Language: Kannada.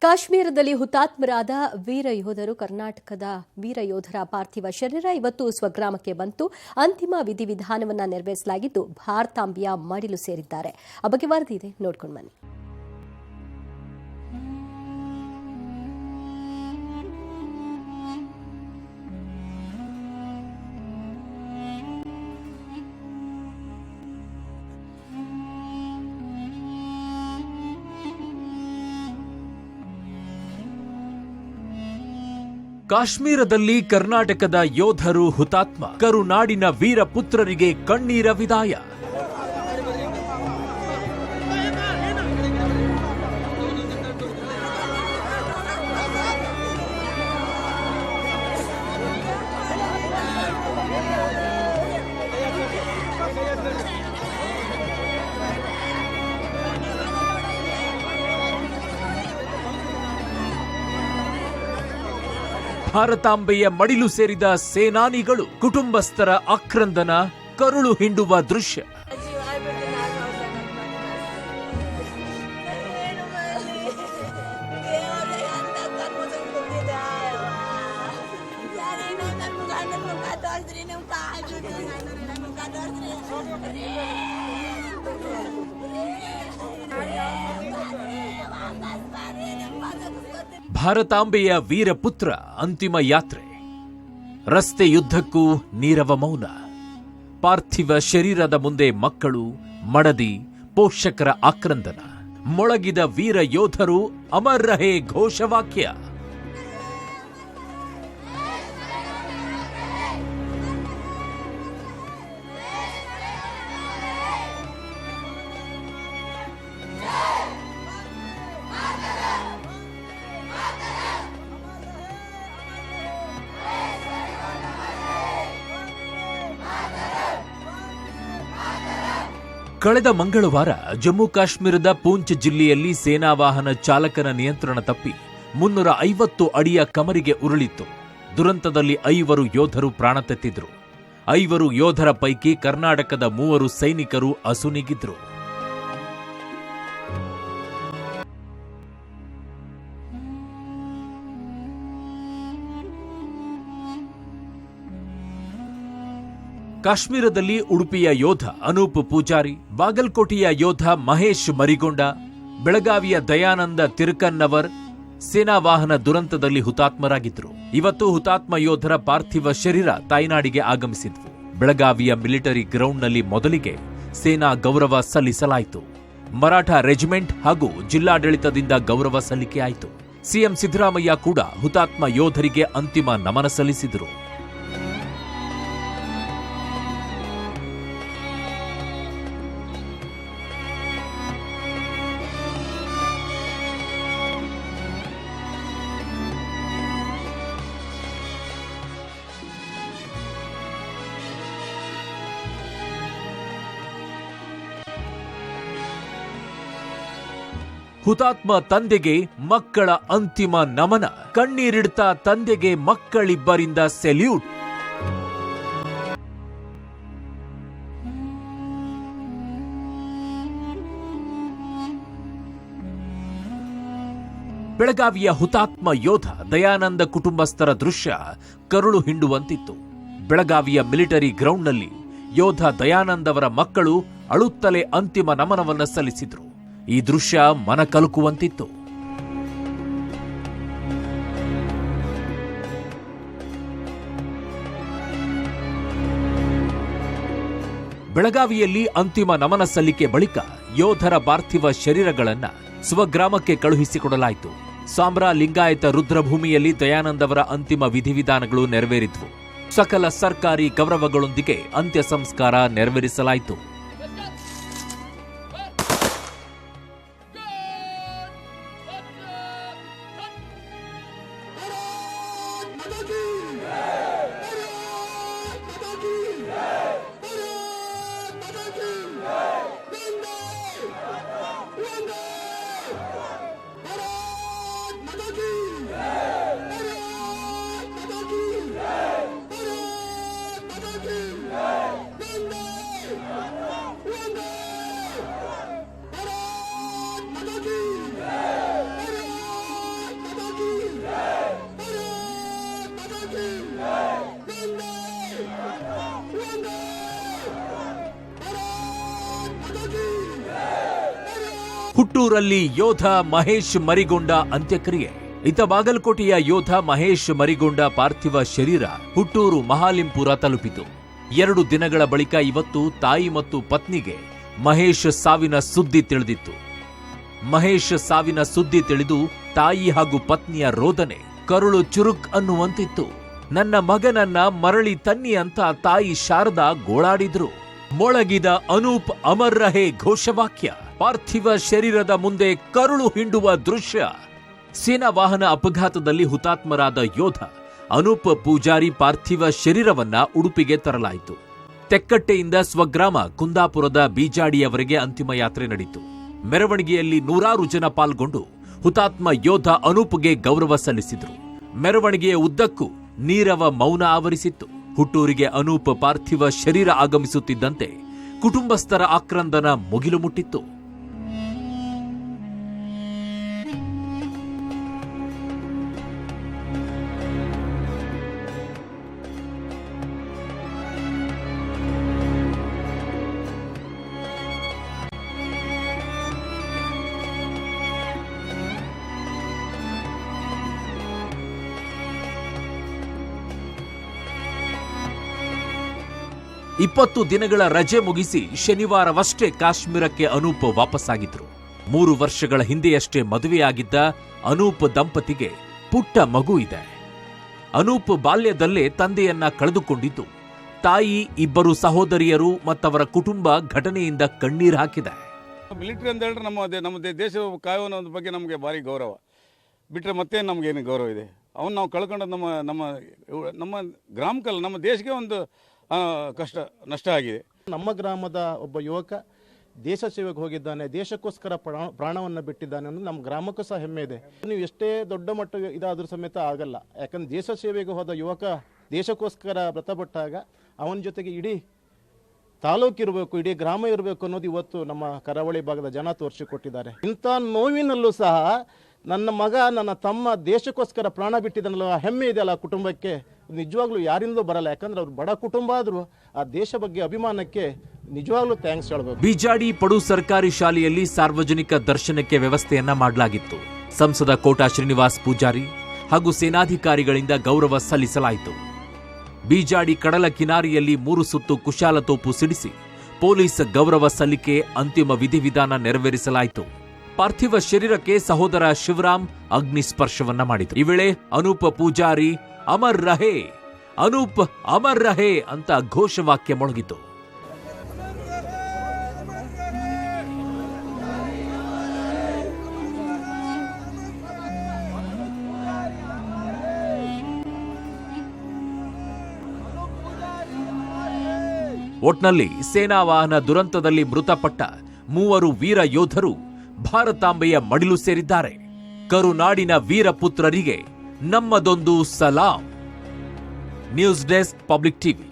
ಕಾಶ್ಮೀರದಲ್ಲಿ ಹುತಾತ್ಮರಾದ ವೀರ ಯೋಧರು ಕರ್ನಾಟಕದ ವೀರ ಯೋಧರ ಪಾರ್ಥಿವ ಶರೀರ ಇವತ್ತು ಸ್ವಗ್ರಾಮಕ್ಕೆ ಬಂತು. ಅಂತಿಮ ವಿಧಿವಿಧಾನವನ್ನು ನೆರವೇರಿಸಲಾಗಿದ್ದು ಭಾರತಾಂಬೆಯ ಮಡಿಲು ಸೇರಿದ್ದಾರೆ. ಆ ಬಗ್ಗೆ ವರದಿ ಇದೆ, ನೋಡ್ಕೊಂಡು ಬನ್ನಿ. ಕಾಶ್ಮೀರದಲ್ಲಿ ಕರ್ನಾಟಕದ ಯೋಧರು ಹುತಾತ್ಮ, ಕರುನಾಡಿನ ವೀರ ಪುತ್ರರಿಗೆ ಕಣ್ಣೀರ ವಿದಾಯ. ಭಾರತಾಂಬೆಯ ಮಡಿಲು ಸೇರಿದ ಸೇನಾನಿಗಳು, ಕುಟುಂಬಸ್ಥರ ಆಕ್ರಂದನ, ಕರುಳು ಹಿಂಡುವ ದೃಶ್ಯ. ಭಾರತಾಂಬೆಯ ವೀರಪುತ್ರ ಅಂತಿಮ ಯಾತ್ರೆ. ರಸ್ತೆಯುದ್ದಕ್ಕೂ ನೀರವ ಮೌನ. ಪಾರ್ಥಿವ ಶರೀರದ ಮುಂದೆ ಮಕ್ಕಳು, ಮಡದಿ, ಪೋಷಕರ ಆಕ್ರಂದನ. ಮೊಳಗಿದ ವೀರ ಯೋಧರು, ಅಮರ್ ರಹೇ ಘೋಷವಾಕ್ಯ. ಕಳೆದ ಮಂಗಳವಾರ ಜಮ್ಮು ಕಾಶ್ಮೀರದ ಪೂಂಚ್ ಜಿಲ್ಲೆಯಲ್ಲಿ ಸೇನಾ ವಾಹನ ಚಾಲಕನ ನಿಯಂತ್ರಣ ತಪ್ಪಿ 350 ಅಡಿಯ ಕಮರಿಗೆ ಉರುಳಿತ್ತು. ದುರಂತದಲ್ಲಿ 5 ಯೋಧರು ಪ್ರಾಣ ತೆತ್ತಿದ್ರು. 5 ಯೋಧರ ಪೈಕಿ ಕರ್ನಾಟಕದ 3 ಸೈನಿಕರು ಅಸುನೀಗಿದ್ರು. ಕಾಶ್ಮೀರದಲ್ಲಿ ಉಡುಪಿಯ ಯೋಧ ಅನೂಪ್ ಪೂಜಾರಿ, ಬಾಗಲಕೋಟೆಯ ಯೋಧ ಮಹೇಶ್ ಮರಿಗೊಂಡ, ಬೆಳಗಾವಿಯ ದಯಾನಂದ ತಿರುಕನ್ನವರ್ ಸೇನಾ ವಾಹನ ದುರಂತದಲ್ಲಿ ಹುತಾತ್ಮರಾಗಿದ್ರು. ಇವತ್ತು ಹುತಾತ್ಮ ಯೋಧರ ಪಾರ್ಥಿವ ಶರೀರ ತಾಯ್ನಾಡಿಗೆ ಆಗಮಿಸಿದ್ವು. ಬೆಳಗಾವಿಯ ಮಿಲಿಟರಿ ಗ್ರೌಂಡ್ನಲ್ಲಿ ಮೊದಲಿಗೆ ಸೇನಾ ಗೌರವ ಸಲ್ಲಿಸಲಾಯಿತು. ಮರಾಠ ರೆಜಿಮೆಂಟ್ ಹಾಗೂ ಜಿಲ್ಲಾಡಳಿತದಿಂದ ಗೌರವ ಸಲ್ಲಿಕೆಯಾಯಿತು. ಸಿಎಂ ಸಿದ್ದರಾಮಯ್ಯ ಕೂಡ ಹುತಾತ್ಮ ಯೋಧರಿಗೆ ಅಂತಿಮ ನಮನ ಸಲ್ಲಿಸಿದರು. ಹುತಾತ್ಮ ತಂದೆಗೆ ಮಕ್ಕಳ ಅಂತಿಮ ನಮನ. ಕಣ್ಣೀರಿಡ್ತಾ ತಂದೆಗೆ ಮಕ್ಕಳಿಬ್ಬರಿಂದ ಸೆಲ್ಯೂಟ್. ಬೆಳಗಾವಿಯ ಹುತಾತ್ಮ ಯೋಧ ದಯಾನಂದ ಕುಟುಂಬಸ್ಥರ ದೃಶ್ಯ ಕರುಳು ಹಿಂಡುವಂತಿತ್ತು. ಬೆಳಗಾವಿಯ ಮಿಲಿಟರಿ ಗ್ರೌಂಡ್ನಲ್ಲಿ ಯೋಧ ದಯಾನಂದ್ ಅವರ ಮಕ್ಕಳು ಅಳುತ್ತಲೇ ಅಂತಿಮ ನಮನವನ್ನು ಸಲ್ಲಿಸಿದ್ರು. ಈ ದೃಶ್ಯ ಮನಕಲುಕುವಂತಿತ್ತು. ಬೆಳಗಾವಿಯಲ್ಲಿ ಅಂತಿಮ ನಮನ ಸಲ್ಲಿಕೆ ಬಳಿಕ ಯೋಧರ ಪಾರ್ಥಿವ ಶರೀರಗಳನ್ನ ಸ್ವಗ್ರಾಮಕ್ಕೆ ಕಳುಹಿಸಿಕೊಡಲಾಯಿತು. ಸಾಂಬ್ರಾ ಲಿಂಗಾಯತ ರುದ್ರಭೂಮಿಯಲ್ಲಿ ದಯಾನಂದ್ ಅವರ ಅಂತಿಮ ವಿಧಿವಿಧಾನಗಳು ನೆರವೇರಿದ್ವು. ಸಕಲ ಸರ್ಕಾರಿ ಗೌರವಗಳೊಂದಿಗೆ ಅಂತ್ಯ ಸಂಸ್ಕಾರ ನೆರವೇರಿಸಲಾಯಿತು. ಹುಟ್ಟೂರಲ್ಲಿ ಯೋಧ ಮಹೇಶ್ ಮರಿಗೊಂಡ ಅಂತ್ಯಕ್ರಿಯೆ. ಇತ್ತ ಬಾಗಲಕೋಟೆಯ ಯೋಧ ಮಹೇಶ್ ಮರಿಗೊಂಡ ಪಾರ್ಥಿವ ಶರೀರ ಹುಟ್ಟೂರು ಮಹಾಲಿಂಪುರ ತಲುಪಿತು. 2 ದಿನಗಳ ಬಳಿಕ ಇವತ್ತು ತಾಯಿ ಮತ್ತು ಪತ್ನಿಗೆ ಮಹೇಶ್ ಸಾವಿನ ಸುದ್ದಿ ತಿಳಿದಿತ್ತು. ಮಹೇಶ್ ಸಾವಿನ ಸುದ್ದಿ ತಿಳಿದು ತಾಯಿ ಹಾಗೂ ಪತ್ನಿಯ ರೋದನೆ ಕರುಳು ಚುರುಕ್ ಅನ್ನುವಂತಿತ್ತು. ನನ್ನ ಮಗನನ್ನ ಮರಳಿ ತನ್ನಿ ಅಂತ ತಾಯಿ ಶಾರದಾ ಗೋಳಾಡಿದ್ರು. ಮೊಳಗಿದ ಅನೂಪ್ ಅಮರ್ ರಹೇ ಘೋಷವಾಕ್ಯ. ಪಾರ್ಥಿವ ಶರೀರದ ಮುಂದೆ ಕರುಳು ಹಿಂಡುವ ದೃಶ್ಯ. ಸೇನಾ ವಾಹನ ಅಪಘಾತದಲ್ಲಿ ಹುತಾತ್ಮರಾದ ಯೋಧ ಅನೂಪ್ ಪೂಜಾರಿ ಪಾರ್ಥಿವ ಶರೀರವನ್ನ ಉಡುಪಿಗೆ ತರಲಾಯಿತು. ತೆಕ್ಕಟ್ಟೆಯಿಂದ ಸ್ವಗ್ರಾಮ ಕುಂದಾಪುರದ ಬೀಜಾಡಿಯವರೆಗೆ ಅಂತಿಮ ಯಾತ್ರೆ ನಡೆಯಿತು. ಮೆರವಣಿಗೆಯಲ್ಲಿ ನೂರಾರು ಜನ ಪಾಲ್ಗೊಂಡು ಹುತಾತ್ಮ ಯೋಧ ಅನೂಪ್ಗೆ ಗೌರವ ಸಲ್ಲಿಸಿದ್ರು. ಮೆರವಣಿಗೆಯ ಉದ್ದಕ್ಕೂ ನೀರವ ಮೌನ ಆವರಿಸಿತ್ತು. ಹುಟ್ಟೂರಿಗೆ ಅನೂಪ್ ಪಾರ್ಥಿವ ಶರೀರ ಆಗಮಿಸುತ್ತಿದ್ದಂತೆ ಕುಟುಂಬಸ್ಥರ ಆಕ್ರಂದನ ಮುಗಿಲು ಮುಟ್ಟಿತ್ತು. ಇಪ್ಪತ್ತು ದಿನಗಳ ರಜೆ ಮುಗಿಸಿ ಶನಿವಾರವಷ್ಟೇ ಕಾಶ್ಮೀರಕ್ಕೆ ಅನೂಪ್ ವಾಪಸ್ಸಾಗಿದ್ರು. 3 ವರ್ಷಗಳ ಹಿಂದೆಯಷ್ಟೇ ಮದುವೆಯಾಗಿದ್ದ ಅನೂಪ್ ದಂಪತಿಗೆ ಪುಟ್ಟ ಮಗು ಇದೆ. ಅನೂಪ್ ಬಾಲ್ಯದಲ್ಲೇ ತಂದೆಯನ್ನ ಕಳೆದುಕೊಂಡಿದ್ದು, ತಾಯಿ, 2 ಸಹೋದರಿಯರು ಮತ್ತವರ ಕುಟುಂಬ ಘಟನೆಯಿಂದ ಕಣ್ಣೀರು ಹಾಕಿದೆ. ಮಿಲಿಟರಿ ಅಂತ ಹೇಳಿದ್ರೆ ನಮ್ಮ ದೇಶ ಕಾಯುವ ಬಗ್ಗೆ ನಮಗೆ ಭಾರಿ ಗೌರವ. ಬಿಟ್ಟರೆ ಮತ್ತೆ ನಮಗೇನು ಗೌರವ ಇದೆ? ಅವನು ನಾವು ಕಳ್ಕೊಂಡದ್ದು ನಮ್ಮ ಗ್ರಾಮಕ್ಕಲ್ಲ, ನಮ್ಮ ದೇಶಕ್ಕೆ ಒಂದು ಕಷ್ಟ ನಷ್ಟ ಆಗಿದೆ. ನಮ್ಮ ಗ್ರಾಮದ ಒಬ್ಬ ಯುವಕ ದೇಶ ಸೇವೆಗೆ ಹೋಗಿದ್ದಾನೆ, ದೇಶಕ್ಕೋಸ್ಕರ ಪ್ರಾಣವನ್ನು ಬಿಟ್ಟಿದ್ದಾನೆ ಅನ್ನೋದು ನಮ್ಮ ಗ್ರಾಮಕ್ಕೂ ಸಹ ಹೆಮ್ಮೆ ಇದೆ. ನೀವು ಎಷ್ಟೇ ದೊಡ್ಡ ಮಟ್ಟ ಇದಾದ್ರೂ ಸಮೇತ ಆಗಲ್ಲ. ಯಾಕಂದ್ರೆ ದೇಶ ಸೇವೆಗೆ ಹೋದ ಯುವಕ ದೇಶಕ್ಕೋಸ್ಕರ ಮೃತಪಟ್ಟಾಗ ಅವನ ಜೊತೆಗೆ ಇಡೀ ತಾಲೂಕು ಇರಬೇಕು, ಇಡೀ ಗ್ರಾಮ ಇರಬೇಕು ಅನ್ನೋದು ಇವತ್ತು ನಮ್ಮ ಕರಾವಳಿ ಭಾಗದ ಜನ ತೋರಿಸಿಕೊಟ್ಟಿದ್ದಾರೆ. ಇಂಥ ನೋವಿನಲ್ಲೂ ಸಹ ನನ್ನ ಮಗ, ನನ್ನ ತಮ್ಮ ದೇಶಕ್ಕೋಸ್ಕರ ಪ್ರಾಣ ಬಿಟ್ಟಿದ್ದಾನಲ್ಲ, ಹೆಮ್ಮೆ ಇದೆಯಲ್ಲ ಕುಟುಂಬಕ್ಕೆ, ನಿಜವಾಗ್ಲೂ ಯಾರಿಂದಲೂ ಬರಲ್ಲ. ಯಾಕಂದ್ರೆ ಅವ್ರು ಬಡ ಕುಟುಂಬ ಆದ್ರೂ ಆ ದೇಶ ಬಗ್ಗೆ ಅಭಿಮಾನಕ್ಕೆ ನಿಜವಾಗ್ಲೂ ಥ್ಯಾಂಕ್ಸ್ ಹೇಳಬೇಕು. ಬೀಜಾಡಿ ಪಡು ಸರ್ಕಾರಿ ಶಾಲೆಯಲ್ಲಿ ಸಾರ್ವಜನಿಕ ದರ್ಶನಕ್ಕೆ ವ್ಯವಸ್ಥೆಯನ್ನ ಮಾಡಲಾಗಿತ್ತು. ಸಂಸದ ಕೋಟಾ ಶ್ರೀನಿವಾಸ್ ಪೂಜಾರಿ ಹಾಗೂ ಸೇನಾಧಿಕಾರಿಗಳಿಂದ ಗೌರವ ಸಲ್ಲಿಸಲಾಯಿತು. ಬೀಜಾಡಿ ಕಡಲ ಕಿನಾರಿಯಲ್ಲಿ 3 ಸುತ್ತು ಕುಶಾಲತೋಪು ಸಿಡಿಸಿ ಪೊಲೀಸ್ ಗೌರವ ಸಲ್ಲಿಕೆ, ಅಂತಿಮ ವಿಧಿವಿಧಾನ ನೆರವೇರಿಸಲಾಯಿತು. ಪಾರ್ಥಿವ ಶರೀರಕ್ಕೆ ಸಹೋದರ ಶಿವರಾಮ್ ಅಗ್ನಿ ಸ್ಪರ್ಶವನ್ನ ಮಾಡಿದರು. ಈ ವೇಳೆ ಅನೂಪ್ ಪೂಜಾರಿ ಅಮರ್ ರಹೇ, ಅನೂಪ್ ಅಮರ್ ರಹೇ ಅಂತ ಘೋಷವಾಕ್ಯ ಮೊಳಗಿತು. ಒಟ್ನಲ್ಲಿ ಸೇನಾ ವಾಹನ ದುರಂತದಲ್ಲಿ ಮೃತಪಟ್ಟ 3 ವೀರ ಯೋಧರು ಭಾರತಾಂಬೆಯ ಮಡಿಲು ಸೇರಿದ್ದಾರೆ. ಕರುನಾಡಿನ ವೀರಪುತ್ರರಿಗೆ ನಮ್ಮದೊಂದು ಸಲಾಂ. News desk, public TV.